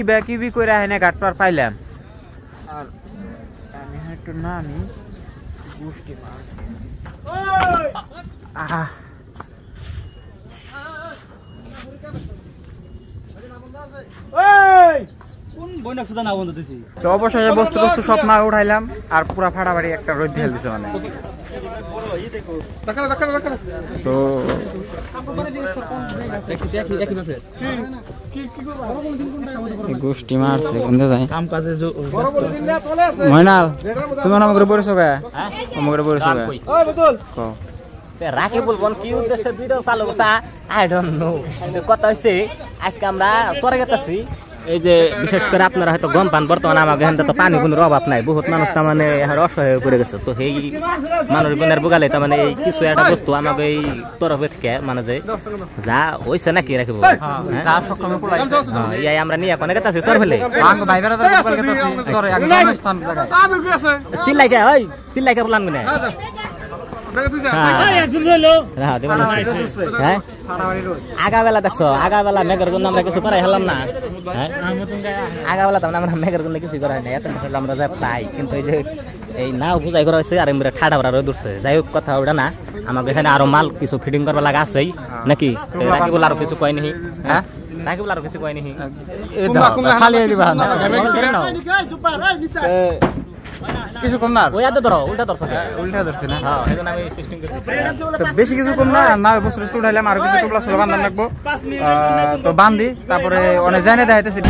কিবি করে আহেনে ঘাট পার পাইলাম আর আমি একটু নামি গুষ্টি মারছি তো অবশ্যই বস্তু বস্তু সব না উঠাইলাম আর পুরা ফাটাফাটি একটা রোদ ঢেল দিছে মানে তো গোষ্ঠী মারছে কোনটা যায় ময়নাল তুমি আমাকে বলেছো কে আমাকে বলেছো কে রাখি বলবো কি উদ্দেশ্যে ভিডিও চালু করছা আই ডোন্ট নো কথা হইছে আজকে আমরা পরে গেতাছি এই যে বিশেষ করে আপনারা হয়তো গম পান বর্তমানে আমাদের এখানে তো পানি কোনো অভাব নাই বহুত মানুষ তার মানে অসহায় হয়ে পড়ে গেছে তো সেই মানুষ বোনের বোগালে তার মানে এই কিছু একটা বস্তু আমাকে এই তরফে থেকে মানে যে যা হইছে নাকি রাখিব ইয়াই আমরা নিয়ে এখন গেতাছি চর ফেলে চিল্লাইকা ওই চিল্লাইকা বললাম না আগাবেলা দেখছো আগাবেলা মেঘের জন্য আমরা কিছু করাই হলাম না আগাবেলা তো আমরা মেঘের জন্য কিছু করাই না এত আমরা যা পাই কিন্তু এই যে এই নাও বুঝাই করা হয়েছে আর এমনি ঠাডা ভরা রোদ উঠছে যাই হোক কথা ওটা না আমাকে এখানে আরো মাল কিছু ফিটিং করবা লাগা আছেই নাকি রাকিবুল আরো কিছু কয় নাহি হ্যাঁ রাকিবুল আরো কিছু কয় নাহি খালি দিবা কিছু কম না ওই আদে ধরো উল্টা ধরছ উল্টা ধরছে না হ্যাঁ এখন আমি সিস্টেম করতেছি তো বেশি কিছু কম না না বস্তু বস্তু উঠাইলাম আর কিছু টোপলা সোলা বান্ধা রাখবো তো বান্ধি তারপরে অনেক জানে দেখাইতেছি